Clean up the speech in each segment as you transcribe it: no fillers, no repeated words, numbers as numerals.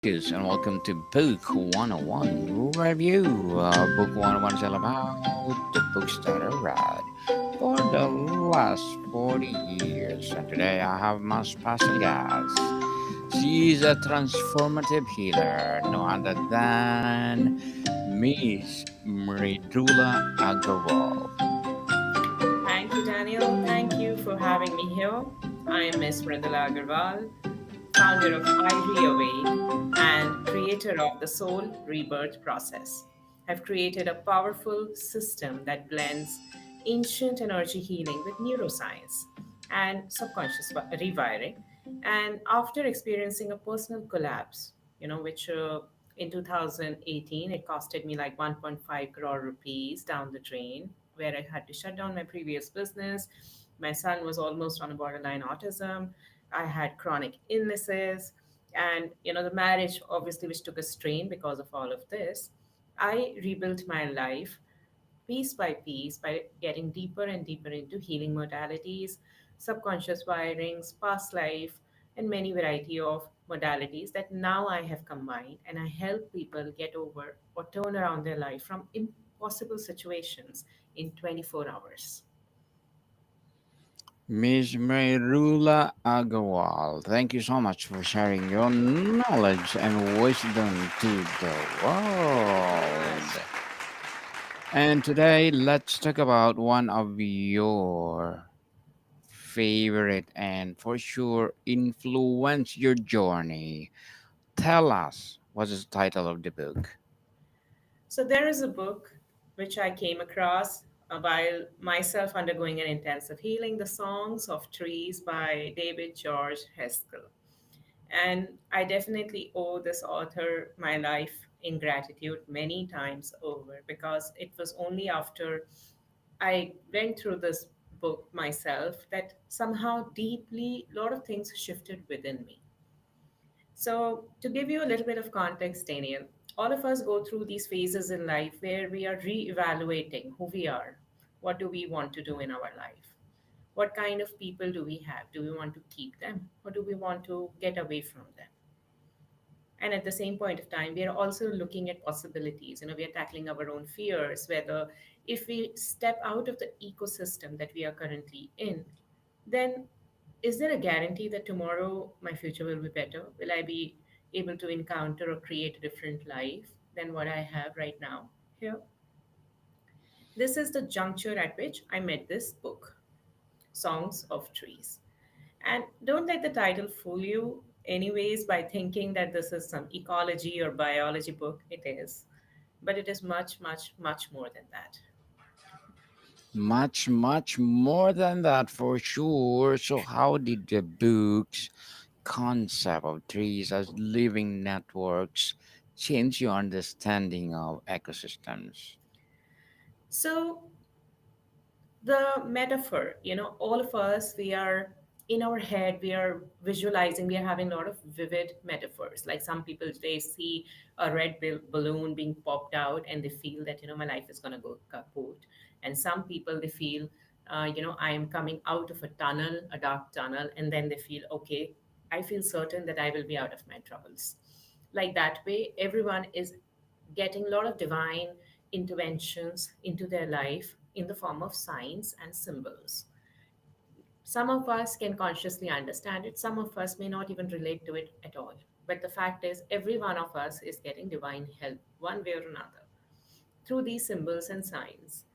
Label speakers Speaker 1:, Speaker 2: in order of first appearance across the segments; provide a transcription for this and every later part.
Speaker 1: Marcus, and welcome to Book 101 Review. Book 101 is all about the books that I read for the last 40 years. And today I have my special guest. She is a transformative healer, no other than Miss Mridula Agarwal.
Speaker 2: Thank you, Daniel. Thank you for having me here. I am Miss Mridula Agarwal, founder of Ivory Awake and creator of the Soul Rebirth Process. I've created a powerful system that blends ancient energy healing with neuroscience and subconscious rewiring. And after experiencing a personal collapse, which in 2018 it costed me like 1.5 crore rupees down the drain, where I had to shut down my previous business. My son was almost on a borderline autism. I had chronic illnesses, and the marriage obviously, which took a strain because of all of this. I rebuilt my life piece by piece by getting deeper and deeper into healing modalities, subconscious wirings, past life, and many variety of modalities that now I have combined, and I help people get over or turn around their life from impossible situations in 24 hours.
Speaker 1: Miss Mridula Agarwal, thank you so much for sharing your knowledge and wisdom to the
Speaker 2: Thank you very
Speaker 1: world.
Speaker 2: much.
Speaker 1: And today, let's talk about one of your favorite and for sure influence your journey. Tell us what is the title of the book.
Speaker 2: So there is a book which I came across while myself undergoing an intensive healing, The Songs of Trees by David George Haskell. And I definitely owe this author my life in gratitude many times over, because it was only after I went through this book myself that somehow deeply a lot of things shifted within me. So, to give you a little bit of context, Daniel, all of us go through these phases in life where we are re-evaluating who we are. What do we want to do in our life? What kind of people do we have? Do we want to keep them, or do we want to get away from them? And at the same point of time, we are also looking at possibilities. We are tackling our own fears, whether if we step out of the ecosystem that we are currently in, then is there a guarantee that tomorrow my future will be better? Will I be able to encounter or create a different life than what I have right now here? This is the juncture at which I met this book, Songs of Trees. And don't let the title fool you, anyways, by thinking that this is some ecology or biology book. It is. But it is much, much, much more than that.
Speaker 1: Much, much more than that for sure. So, how did the book's concept of trees as living networks change your understanding of ecosystems?
Speaker 2: So, the metaphor, all of us, we are in our head, we are visualizing, we are having a lot of vivid metaphors. Like some people, they see a red balloon being popped out and they feel that my life is going to go kaput. And some people, they feel I am coming out of a tunnel, a dark tunnel, and then they feel, okay, I feel certain that I will be out of my troubles. Like that way, everyone is getting a lot of divine interventions into their life in the form of signs and symbols. Some of us can consciously understand it, some of us may not even relate to it at all. But the fact is, every one of us is getting divine help one way or another through these symbols and signs.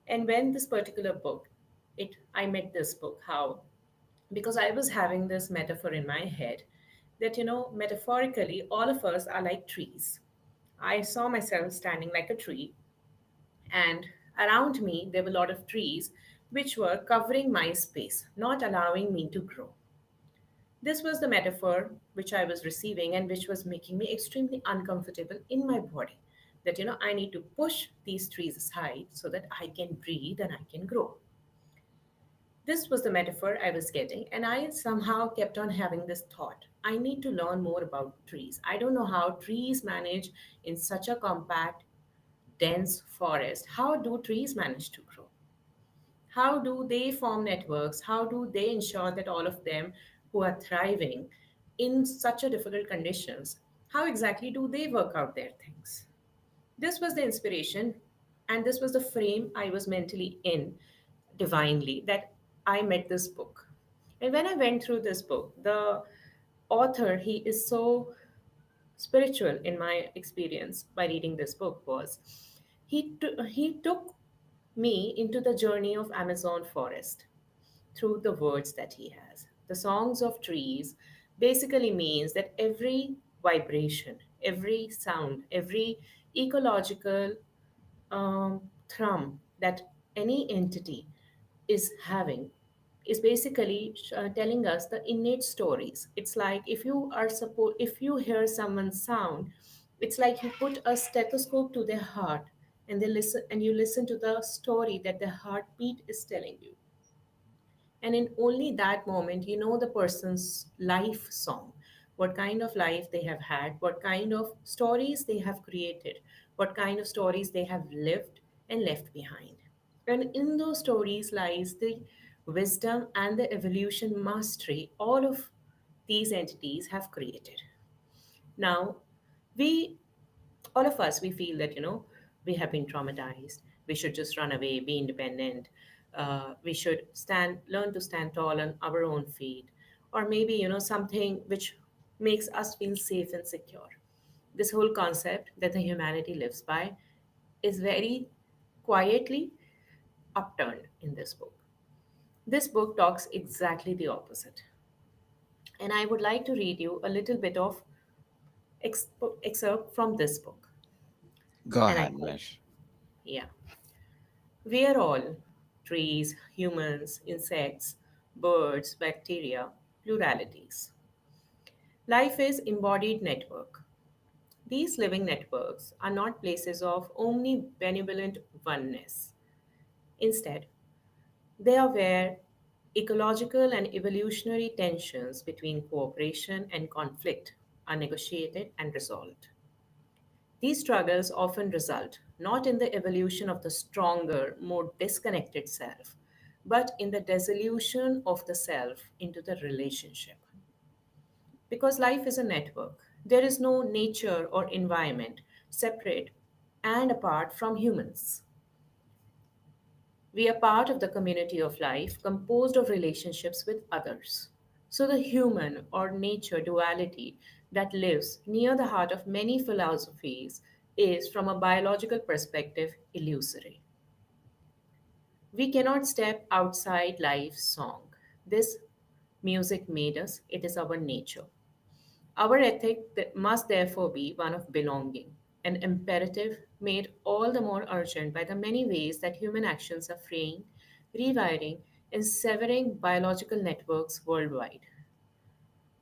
Speaker 2: And when this particular book, I met this book, how? Because I was having this metaphor in my head that, metaphorically, all of us are like trees. I saw myself standing like a tree, and around me there were a lot of trees which were covering my space, not allowing me to grow. This was the metaphor which I was receiving and which was making me extremely uncomfortable in my body. That, I need to push these trees aside so that I can breathe and I can grow. This was the metaphor I was getting, and I somehow kept on having this thought. I need to learn more about trees. I don't know how trees manage in such a compact, dense forest. How do trees manage to grow? How do they form networks? How do they ensure that all of them who are thriving in such a difficult conditions How exactly do they work out their things? This was the inspiration, and this was the frame I was mentally in divinely that I met this book. And when I went through this book, the author, he is so spiritual in my experience by reading this book was he took me into the journey of Amazon forest through the words that he has. The songs of trees basically means that every vibration, every sound, every ecological thrum that any entity is having is basically telling us the innate stories. It's like if you hear someone's sound, it's like you put a stethoscope to their heart and they listen and you listen to the story that their heartbeat is telling you. And in only that moment, you know the person's life song, what kind of life they have had, what kind of stories they have created, what kind of stories they have lived and left behind. And in those stories lies the wisdom and the evolution mastery all of these entities have created. Now, we all of us, we feel that we have been traumatized, we should just run away, be independent, we should stand learn to stand tall on our own feet, or maybe something which makes us feel safe and secure. This whole concept that the humanity lives by is very quietly upturned in this book. This book talks exactly the opposite, and I would like to read you a little bit of excerpt from this book.
Speaker 1: Go
Speaker 2: And I
Speaker 1: ahead,
Speaker 2: quote,
Speaker 1: miss.
Speaker 2: yeah. We are all trees, humans, insects, birds, bacteria, pluralities. Life is embodied network. These living networks are not places of omnibenevolent oneness. Instead, they are where ecological and evolutionary tensions between cooperation and conflict are negotiated and resolved. These struggles often result not in the evolution of the stronger, more disconnected self, but in the dissolution of the self into the relationship. Because life is a network, there is no nature or environment separate and apart from humans. We are part of the community of life composed of relationships with others. So, the human or nature duality that lives near the heart of many philosophies is, from a biological perspective, illusory. We cannot step outside life's song. This music made us, it is our nature. Our ethic must therefore be one of belonging, an imperative made all the more urgent by the many ways that human actions are fraying, rewiring, and severing biological networks worldwide.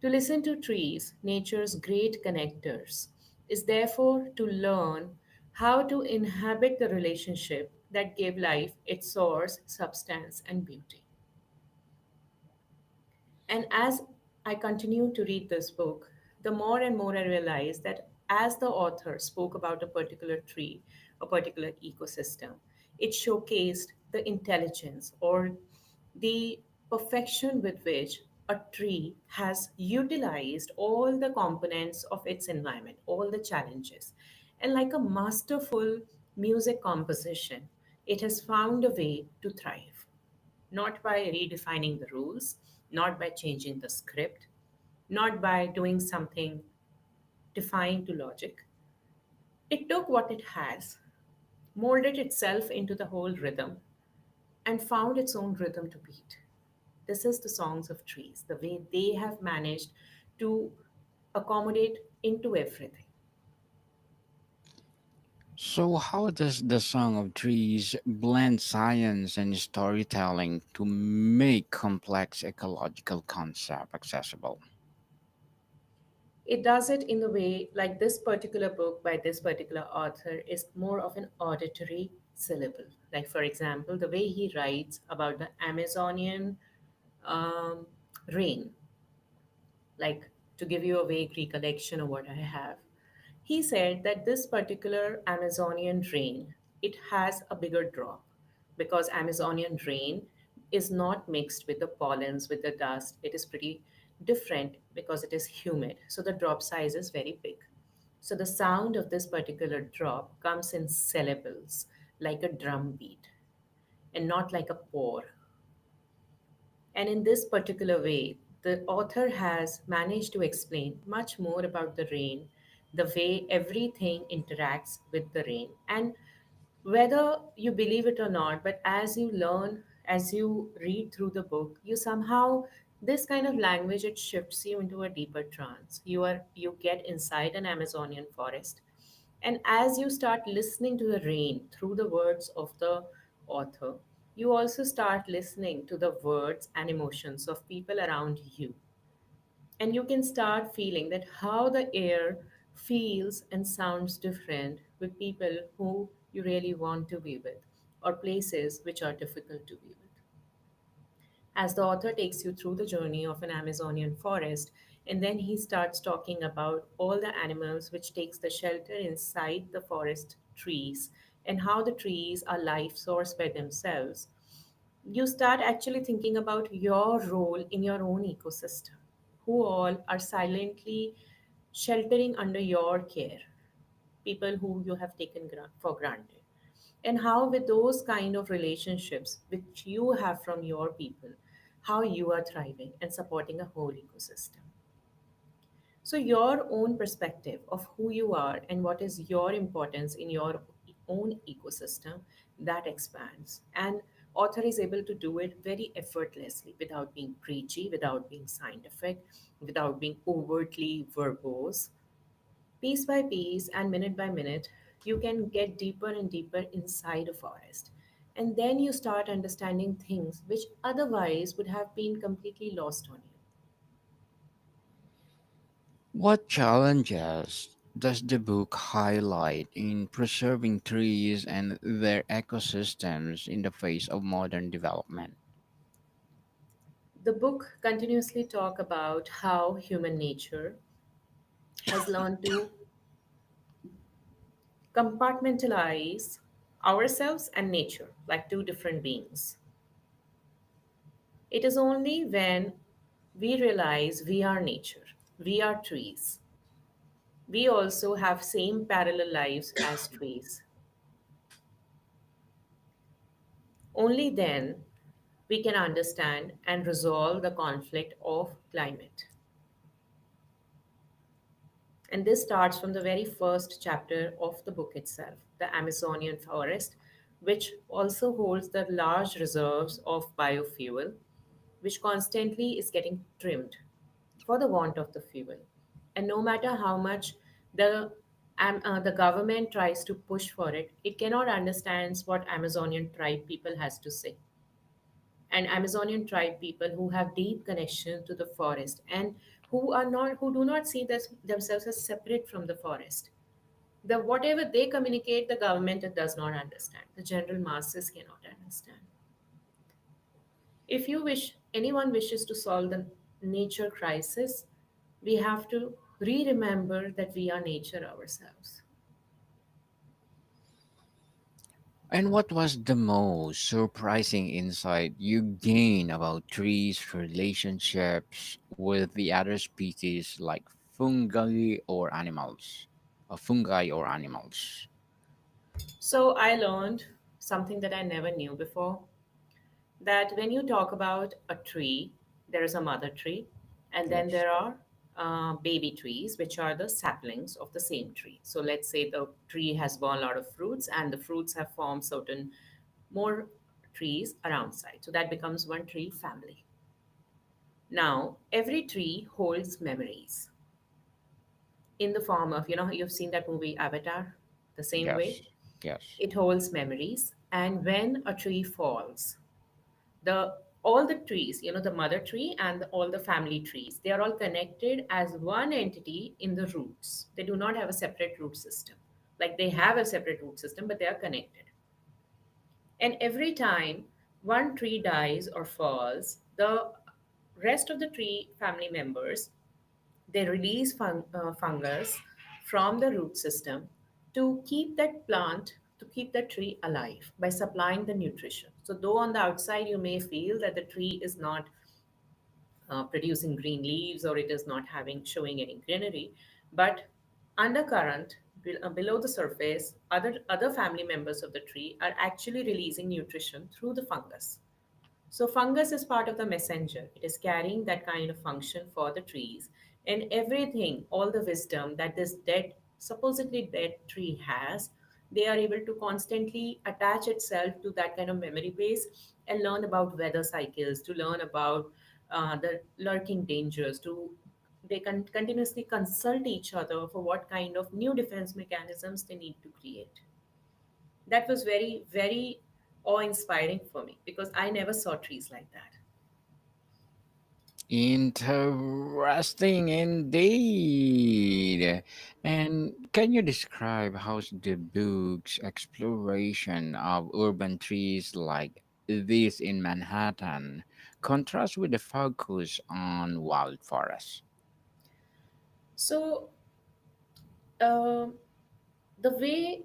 Speaker 2: To listen to trees, nature's great connectors, is therefore to learn how to inhabit the relationship that gave life its source, substance, and beauty. And as I continued to read this book, the more and more I realized that as the author spoke about a particular tree, a particular ecosystem, it showcased the intelligence or the perfection with which a tree has utilized all the components of its environment, all the challenges. And like a masterful music composition, it has found a way to thrive, not by redefining the rules, not by changing the script, not by doing something defying to logic. It took what it has, molded itself into the whole rhythm, and found its own rhythm to beat. This is the songs of trees, the way they have managed to accommodate into everything.
Speaker 1: So, how does the Song of Trees blend science and storytelling to make complex ecological concept accessible?
Speaker 2: It does it in the way, like this particular book by this particular author is more of an auditory syllable. Like, for example, the way he writes about the Amazonian um, rain, like to give you a vague recollection of what I have. He said that this particular Amazonian rain, it has a bigger drop because Amazonian rain is not mixed with the pollens, with the dust. It is pretty different because it is humid. So the drop size is very big. So the sound of this particular drop comes in syllables, like a drum beat, and not like a pour. And in this particular way, the author has managed to explain much more about the rain, the way everything interacts with the rain. And whether you believe it or not, but as you learn, as you read through the book, you somehow, this kind of language, it shifts you into a deeper trance. You get inside an Amazonian forest, and as you start listening to the rain through the words of the author, you also start listening to the words and emotions of people around you. And you can start feeling that how the air feels and sounds different with people who you really want to be with, or places which are difficult to be with. As the author takes you through the journey of an Amazonian forest, and then he starts talking about all the animals which takes the shelter inside the forest trees, and how the trees are life source by themselves, you start actually thinking about your role in your own ecosystem, who all are silently sheltering under your care, people who you have taken for granted. And how, with those kind of relationships which you have from your people, how you are thriving and supporting a whole ecosystem. So, your own perspective of who you are and what is your importance in your own ecosystem, that expands. And author is able to do it very effortlessly without being preachy, without being scientific, without being overtly verbose. Piece by piece and minute by minute, you can get deeper and deeper inside a forest. And then you start understanding things which otherwise would have been completely lost on you.
Speaker 1: What challenges does the book highlight in preserving trees and their ecosystems in the face of modern development?
Speaker 2: The book continuously talk about how human nature has learned to compartmentalize ourselves and nature like two different beings. It is only when we realize we are nature, we are trees, we also have same parallel lives as trees. Only then we can understand and resolve the conflict of climate. And this starts from the very first chapter of the book itself, the Amazonian forest, which also holds the large reserves of biofuel, which constantly is getting trimmed for the want of the fuel. And no matter how much the the government tries to push for it, it cannot understand what Amazonian tribe people has to say. And Amazonian tribe people who have deep connection to the forest, and who do not see themselves as separate from the forest. The whatever they communicate, the government does not understand. The general masses cannot understand. If you wish, anyone wishes to solve the nature crisis, we have to re-remember that we are nature ourselves.
Speaker 1: And what was the most surprising insight you gained about trees' relationships with the other species like fungi or animals?
Speaker 2: So I learned something that I never knew before, that when you talk about a tree, there is a mother tree, and then
Speaker 1: Yes.
Speaker 2: there are baby trees, which are the saplings of the same tree. So let's say the tree has borne a lot of fruits, and the fruits have formed certain more trees around side. So that becomes one tree family. Now, every tree holds memories in the form of, you've seen that movie Avatar, the same way.
Speaker 1: Yes. Yes.
Speaker 2: It holds memories. And when a tree falls, the all the trees, the mother tree and all the family trees, they are all connected as one entity in the roots. They do not have a separate root system. Like they have a separate root system, but they are connected. And every time one tree dies or falls, the rest of the tree family members, they release fungus from the root system to keep that plant, to keep the tree alive by supplying the nutrition. So, though on the outside you may feel that the tree is not producing green leaves or it is not having showing any greenery, but Undercurrent, below the surface, other family members of the tree are actually releasing nutrition through the fungus. So fungus is part of the messenger. It is carrying that kind of function for the trees. And everything, all the wisdom that this dead, supposedly dead tree has, they are able to constantly attach itself to that kind of memory base and learn about weather cycles, to learn about the lurking dangers, to they can continuously consult each other for what kind of new defense mechanisms they need to create. That was very, very awe inspiring for me because I never saw trees like that.
Speaker 1: Interesting indeed. And can you describe how the book's exploration of urban trees like this in Manhattan contrasts with the focus on wild forests?
Speaker 2: So, uh, the way,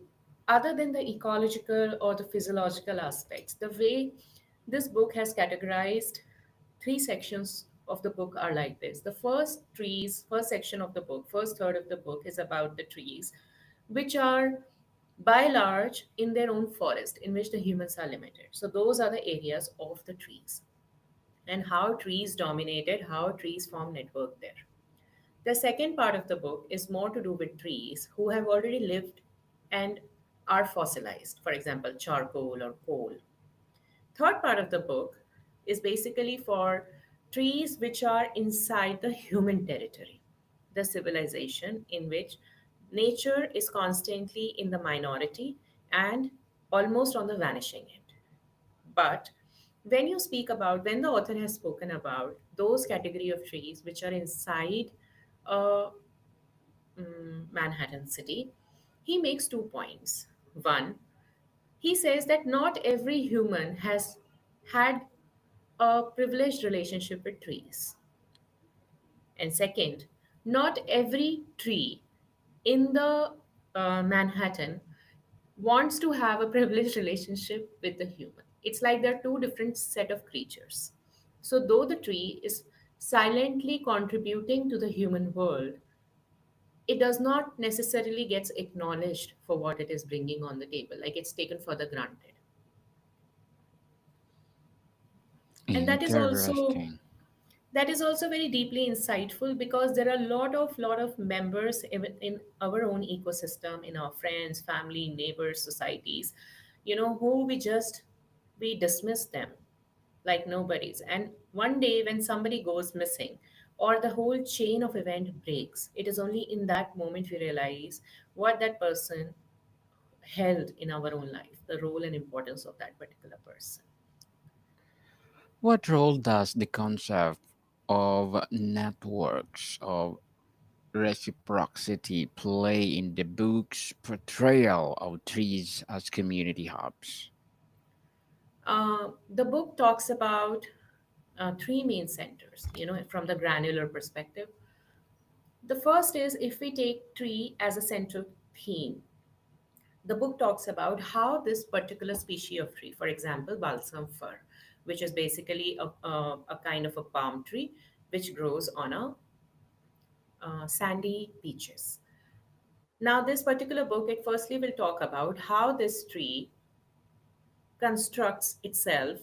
Speaker 2: other than the ecological or the physiological aspects, the way this book has categorized three sections of the book are like this. The first trees, first section of the book, first third of the book is about the trees, which are by large in their own forest in which the humans are limited. So, those are the areas of the trees and how trees dominated, how trees form network there. The second part of the book is more to do with trees who have already lived and are fossilized, for example, charcoal or coal. Third part of the book is basically for trees which are inside the human territory, the civilization in which nature is constantly in the minority and almost on the vanishing end. But when the author has spoken about those category of trees which are inside a Manhattan city, he makes 2 points. One, he says that not every human has had a privileged relationship with trees. And second, not every tree in the Manhattan wants to have a privileged relationship with the human. It's like they're two different set of creatures. So though the tree is silently contributing to the human world, it does not necessarily gets acknowledged for what it is bringing on the table, like it's taken for the granted. And
Speaker 1: Interesting.
Speaker 2: that is also very deeply insightful because there are a lot of members in our own ecosystem, in our friends, family, neighbors, societies, who we dismiss them like nobody's. And one day when somebody goes missing or the whole chain of event breaks, it is only in that moment we realize what that person held in our own life, the role and importance of that particular person.
Speaker 1: What role does the concept of networks of reciprocity play in the book's portrayal of trees as community hubs?
Speaker 2: The book talks about three main centers, from the granular perspective. The first is if we take tree as a central theme, the book talks about how this particular species of tree, for example, balsam fir, which is basically a kind of a palm tree which grows on a sandy beaches. Now, this particular book, it firstly will talk about how this tree constructs itself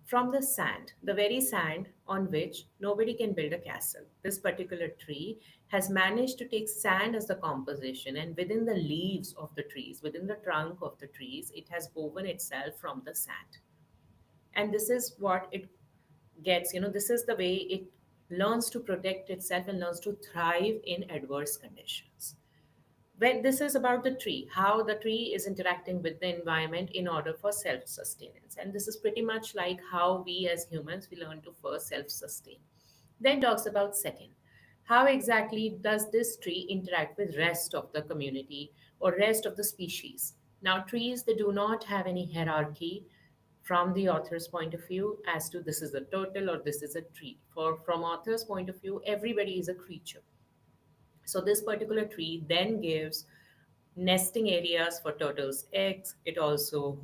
Speaker 2: from the sand, the very sand on which nobody can build a castle. This particular tree has managed to take sand as the composition, and within the leaves of the trees, within the trunk of the trees, it has woven itself from the sand. And this is what it gets, this is the way it learns to protect itself and learns to thrive in adverse conditions. When this is about the tree, how the tree is interacting with the environment in order for self-sustenance. And this is pretty much like how we as humans, we learn to first self-sustain. Then talks about second, how exactly does this tree interact with rest of the community or rest of the species. Now trees, they do not have any hierarchy from the author's point of view as to this is a turtle or this is a tree. For from author's point of view, everybody is a creature. So this particular tree then gives nesting areas for turtles' eggs. It also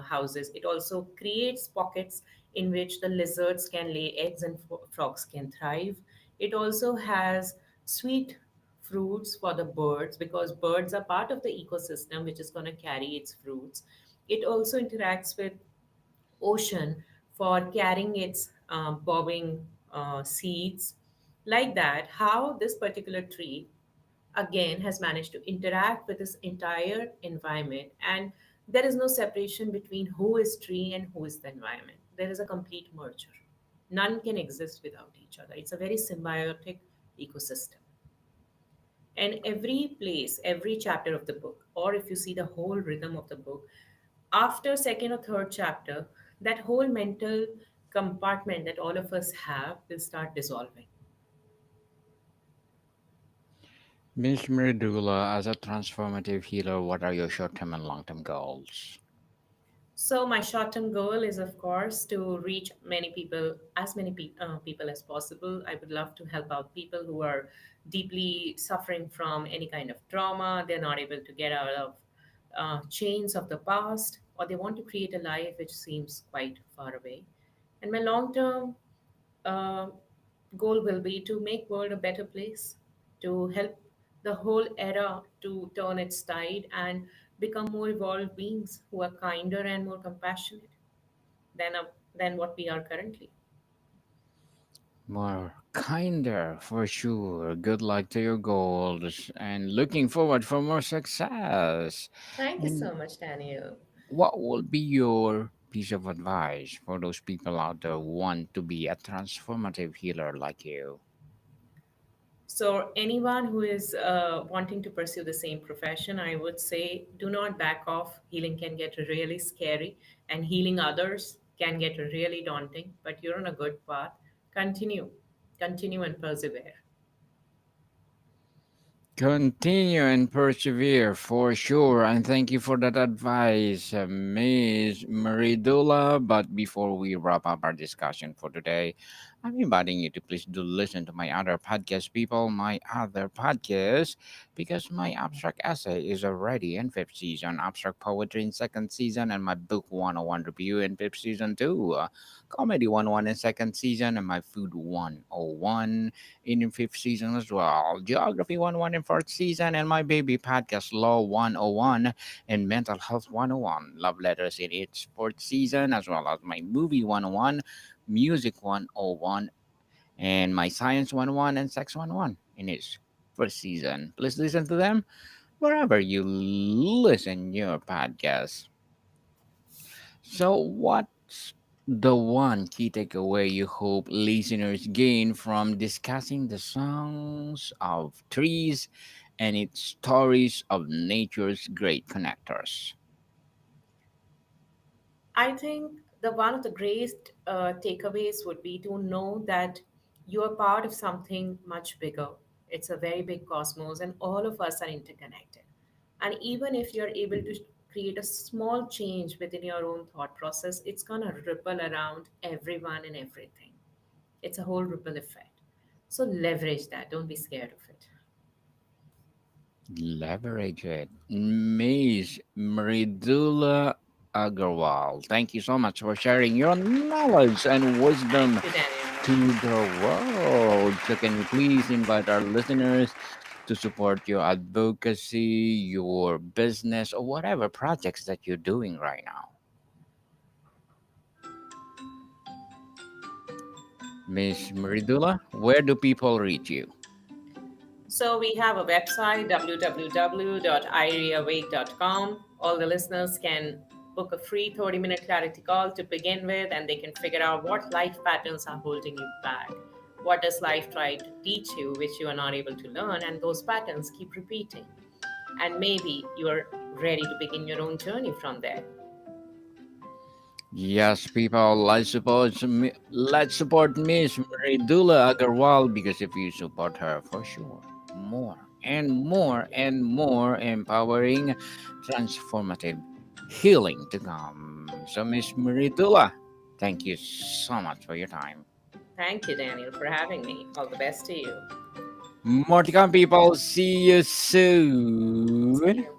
Speaker 2: houses, it also creates pockets in which the lizards can lay eggs and frogs can thrive. It also has sweet fruits for the birds because birds are part of the ecosystem which is going to carry its fruits. It also interacts with ocean for carrying its bobbing seeds. Like that, how this particular tree again has managed to interact with this entire environment, and there is no separation between who is tree and who is the environment. There is a complete merger. None can exist without each other. It's a very symbiotic ecosystem. And every place, every chapter of the book, or if you see the whole rhythm of the book, after second or third chapter, that whole mental compartment that all of us have will start dissolving.
Speaker 1: Miss Mridula, as a transformative healer, what are your short term and long term goals?
Speaker 2: So my short-term goal is, of course, to reach many people, as many people as possible. I would love to help out people who are deeply suffering from any kind of trauma. They're not able to get out of chains of the past, or they want to create a life which seems quite far away. And my long-term uh, goal will be to make world a better place, to help the whole era to turn its tide and become more evolved beings who are kinder and more compassionate than what we are currently.
Speaker 1: More kinder, for sure. Good luck to your goals and looking forward for more success.
Speaker 2: Thank you
Speaker 1: And
Speaker 2: so much, Daniel.
Speaker 1: what would be your piece of advice for those people out there who want to be a transformative healer like you?
Speaker 2: So, anyone who is wanting to pursue the same profession, I would say do not back off. Healing can get really scary, and healing others can get really daunting, but you're on a good path. Continue, continue, and persevere.
Speaker 1: Continue and persevere for sure. And thank you for that advice, Miss Meridula. But before we wrap up our discussion for today, I'm inviting you to please do listen to my other podcast, people, my other podcast, because my abstract essay is already in fifth season, abstract poetry in second season, and my book 101 review in fifth season too. Comedy 101 in second season, and my food 101 in fifth season as well. Geography 101 in fourth season, and my baby podcast Law 101 and Mental Health 101. Love letters in its fourth season, as well as my movie 101, music 101, and my science 101 and sex 101 in its first season. Please listen to them wherever you listen your podcast. So, what's the one key takeaway you hope listeners gain from discussing the songs of trees and its stories of nature's great connectors?
Speaker 2: I think the one of the greatest takeaways would be to know that you are part of something much bigger. It's a very big cosmos, and all of us are interconnected. And even if you're able to create a small change within your own thought process, it's going to ripple around everyone and everything. It's a whole ripple effect. So leverage that. Don't be scared of it.
Speaker 1: Leverage it. Miss Mridula Agarwal, thank you so much for sharing your knowledge and wisdom
Speaker 2: Thank you,
Speaker 1: to
Speaker 2: Daniel.
Speaker 1: the world. So, can you please invite our listeners to support your advocacy, your business, or whatever projects that you're doing right now? Miss Meridula, where do people reach you?
Speaker 2: So we have a website, www.ireawake.com. All the listeners can book a free 30-minute clarity call to begin with, and they can figure out what life patterns are holding you back. What does life try to teach you, which you are not able to learn, and those patterns keep repeating. And maybe you are ready to begin your own journey from there.
Speaker 1: Yes, people, let's support Miss Meridula Agarwal because if you support her, for sure, more and more and more empowering, transformative healing to come. So, Miss Meridula, thank you so much for your time.
Speaker 2: Thank you, Daniel, for having me. All the best to you.
Speaker 1: More to come, people. See you
Speaker 2: See
Speaker 1: soon.
Speaker 2: you.